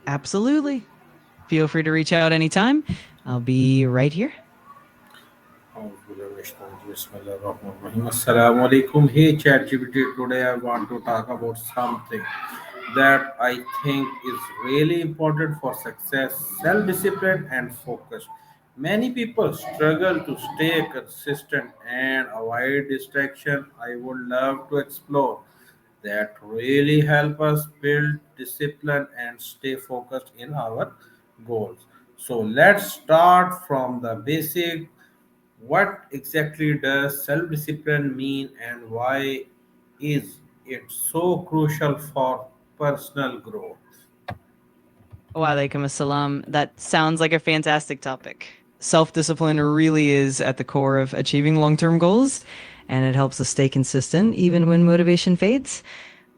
Absolutely. Feel free to reach out anytime. I'll be right here. Assalamu alaikum. Hey ChatGPT, today I want to talk about something that I think is really important for success, self discipline, and focus. Many people struggle to stay consistent and avoid distraction. I would love to explore that really help us build discipline and stay focused in our goals. So let's start from the basic. What exactly does self discipline mean and why is it so crucial for personal growth? Wa alaikum assalam. That sounds like a fantastic topic. Self discipline really is at the core of achieving long term goals, and it helps us stay consistent even when motivation fades.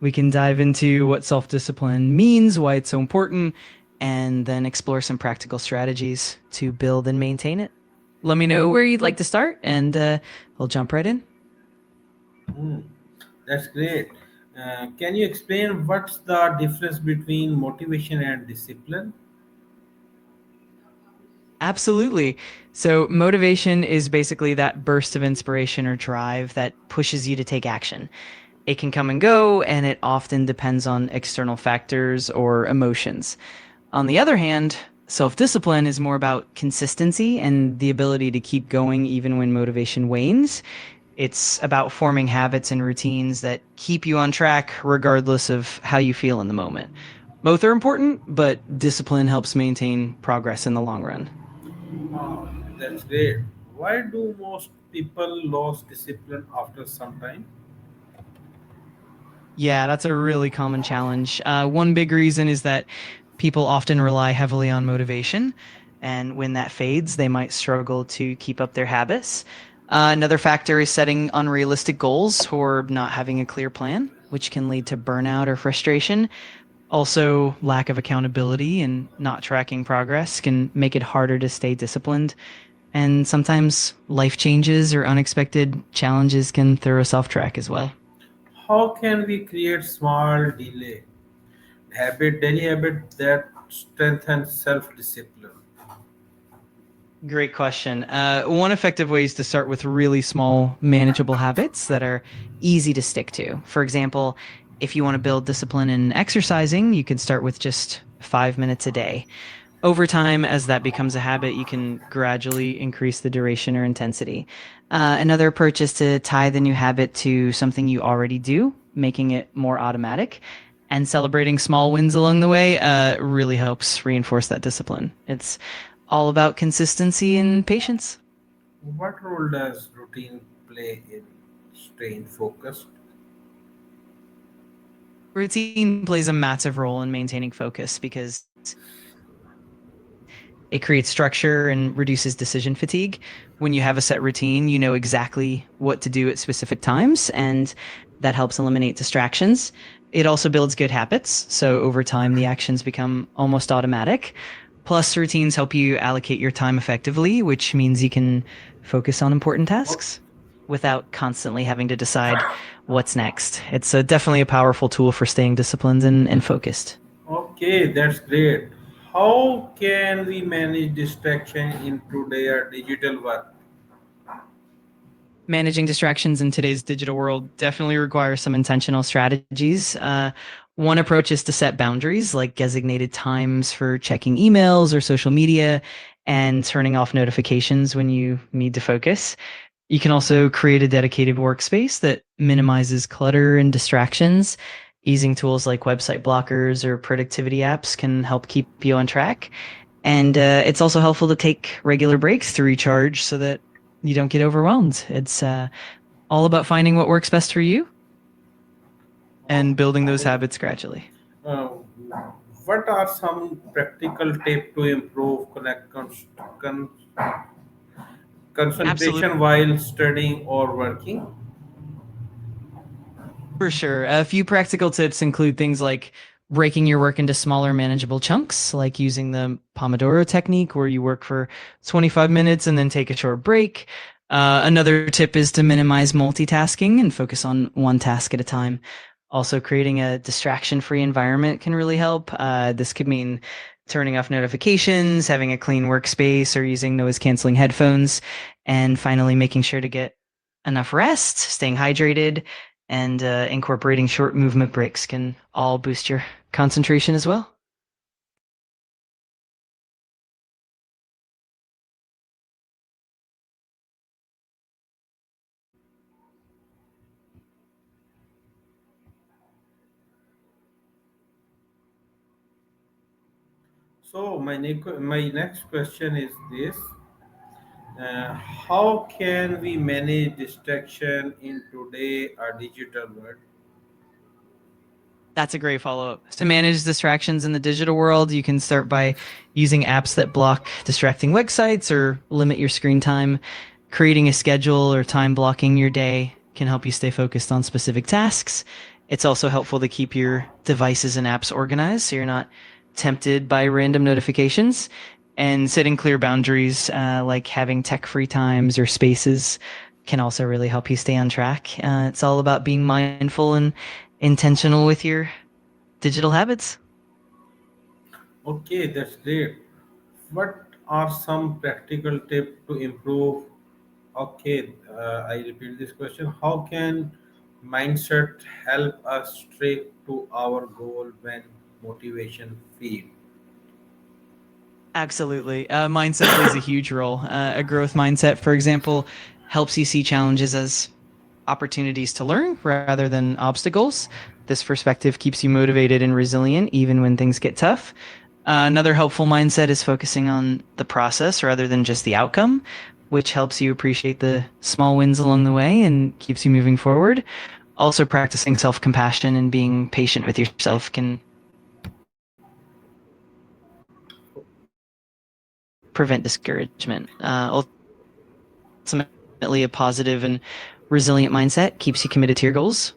We can dive into what self discipline means, why it's so important, and then explore some practical strategies to build and maintain it. Let me know where you'd like to start, and we'll jump right in. Hmm, that's great. Can you explain what's the difference between motivation and discipline? Absolutely. So, motivation is basically that burst of inspiration or drive that pushes you to take action. It can come and go, and it often depends on external factors or emotions. On the other hand, self discipline is more about consistency and the ability to keep going even when motivation wanes. It's about forming habits and routines that keep you on track regardless of how you feel in the moment. Both are important, but discipline helps maintain progress in the long run. Ah, that's great. Why do most people lose discipline after some time? Yeah, that's a really common challenge. One big reason is that people often rely heavily on motivation, and when that fades, they might struggle to keep up their habits. Another factor is setting unrealistic goals or not having a clear plan, which can lead to burnout or frustration. Also, lack of accountability and not tracking progress can make it harder to stay disciplined. And sometimes life changes or unexpected challenges can throw us off track as well. How can we create small daily habit that strengthen self discipline? Great question. One effective way is to start with really small, manageable habits that are easy to stick to. For example, if you want to build discipline in exercising, you can start with just 5 minutes a day. Over time, as that becomes a habit, you can gradually increase the duration or intensity. Another approach is to tie the new habit to something you already do, making it more automatic. And celebrating small wins along the way really helps reinforce that discipline. It's all about consistency and patience. What role does routine play in staying focused? Routine plays a massive role in maintaining focus because it creates structure and reduces decision fatigue. When you have a set routine, you know exactly what to do at specific times, and that helps eliminate distractions. It also builds good habits, so over time, the actions become almost automatic. Plus, routines help you allocate your time effectively, which means you can focus on important tasks without constantly having to decide what's next. It's definitely a powerful tool for staying disciplined and focused. Okay, that's great. How can we manage distraction in today's digital world? Managing distractions in today's digital world definitely requires some intentional strategies. One approach is to set boundaries, like designated times for checking emails or social media and turning off notifications when you need to focus. You can also create a dedicated workspace that minimizes clutter and distractions. Using tools like website blockers or productivity apps can help keep you on track. And it's also helpful to take regular breaks to recharge so that you don't get overwhelmed. It's all about finding what works best for you and building those habits gradually. Uh, what are some practical tips to improve Absolutely. concentration while studying or working? For sure. A few practical tips include things like breaking your work into smaller, manageable chunks, like using the Pomodoro technique, where you work for 25 minutes and then take a short break. Another tip is to minimize multitasking and focus on one task at a time. Also, creating a distraction-free environment can really help. This could mean turning off notifications, having a clean workspace, or using noise-canceling headphones. And finally, making sure to get enough rest, staying hydrated, and incorporating short movement breaks can all boost your concentration as well. So my next question is this: how can we manage distraction in today a digital world? That's a great follow-up. To manage distractions in the digital world, you can start by using apps that block distracting websites or limit your screen time. Creating a schedule or time blocking your day can help you stay focused on specific tasks. It's also helpful to keep your devices and apps organized so you're not tempted by random notifications. And setting clear boundaries, like having tech-free times or spaces, can also really help you stay on track. It's all about being mindful and intentional with your digital habits. Okay, that's great. What are some practical tips to improve? Okay, I repeat this question. How can mindset help us straight to our goal when motivation fades? Absolutely. Mindset plays a huge role. A growth mindset, for example, helps you see challenges as opportunities to learn rather than obstacles. This perspective keeps you motivated and resilient even when things get tough. Another helpful mindset is focusing on the process rather than just the outcome, which helps you appreciate the small wins along the way and keeps you moving forward. Also, practicing self compassion and being patient with yourself can prevent discouragement. Ultimately, a positive and resilient mindset keeps you committed to your goals,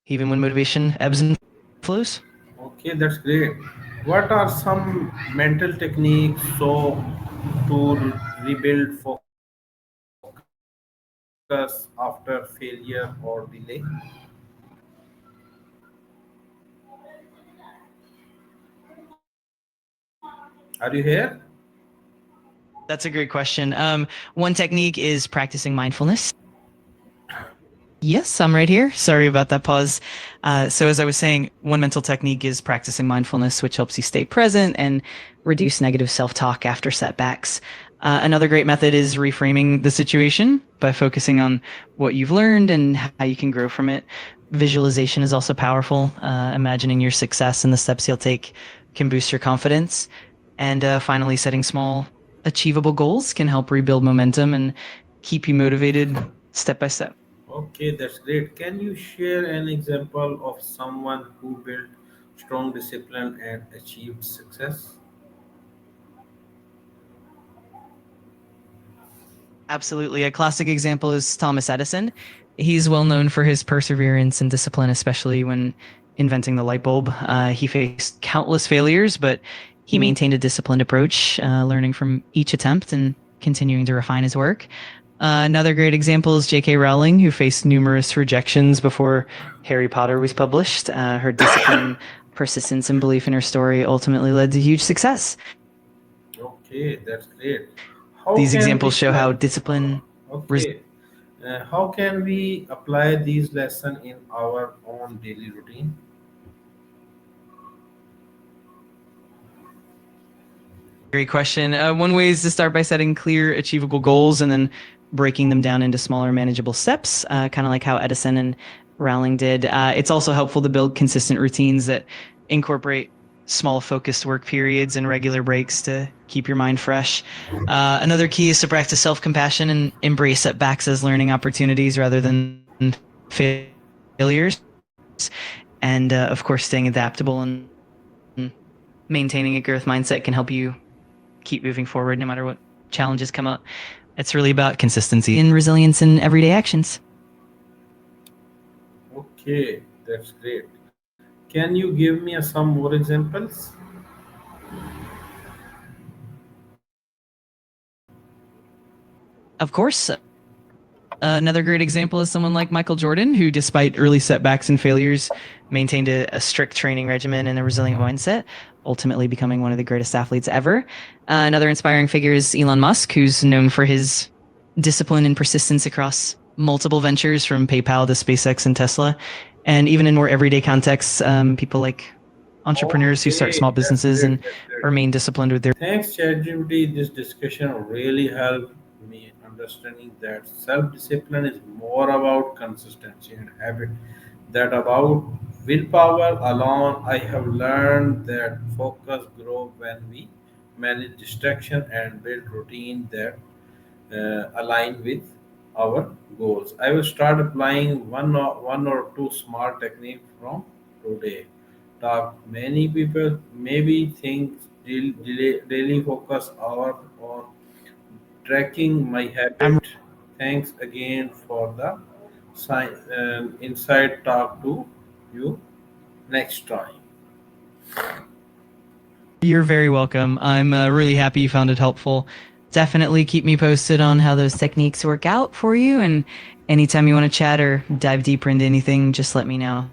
even when motivation ebbs and flows. Okay, that's great. What are some mental techniques so to rebuild focus after failure or delay? Are you here? That's a great question. One technique is practicing mindfulness. Yes, I'm right here. Sorry about that pause. So, as I was saying, one mental technique is practicing mindfulness, which helps you stay present and reduce negative self talk after setbacks. Another great method is reframing the situation by focusing on what you've learned and how you can grow from it. Visualization is also powerful. Imagining your success and the steps you'll take can boost your confidence. And finally, setting small, achievable goals can help rebuild momentum and keep you motivated step by step. Okay, that's great. Can you share an example of someone who built strong discipline and achieved success? Absolutely. A classic example is Thomas Edison. He's well known for his perseverance and discipline, especially when inventing the light bulb. He faced countless failures, but he maintained a disciplined approach, learning from each attempt and continuing to refine his work. Another great example is J.K. Rowling, who faced numerous rejections before Harry Potter was published. Her discipline, persistence, and belief in her story ultimately led to huge success. Okay, that's great. How These can we examples show how apply? discipline. Okay, how can we apply these lessons in our own daily routine? Great question. One way is to start by setting clear, achievable goals and then breaking them down into smaller, manageable steps, kind of like how Edison and Rowling did. It's also helpful to build consistent routines that incorporate small, focused work periods and regular breaks to keep your mind fresh. Another key is to practice self compassion and embrace setbacks as learning opportunities rather than failures. And of course, staying adaptable and maintaining a growth mindset can help you keep moving forward no matter what challenges come up. It's really about consistency and resilience in everyday actions. Okay, that's great. Can you give me some more examples? Of course, Another great example is someone like Michael Jordan, who, despite early setbacks and failures, maintained a strict training regimen and a resilient mindset, ultimately becoming one of the greatest athletes ever. Another inspiring figure is Elon Musk, who's known for his discipline and persistence across multiple ventures from PayPal to SpaceX and Tesla. And even in more everyday contexts, people like entrepreneurs who start Okay, small that's businesses great. and That's great. remain disciplined with their. Thanks, ChatGPT. This discussion really helped me understanding that self-discipline is more about consistency and habit than about willpower alone. I have learned that focus grows when we manage distraction and build routine that align with our goals. I will start applying one or two smart techniques from today. Talk. Many people maybe think daily focus hour on tracking my I'm habit. Thanks again for the inside talk to you next time. You're very welcome. I'm really happy you found it helpful. Definitely keep me posted on how those techniques work out for you. And anytime you want to chat or dive deeper into anything, just let me know.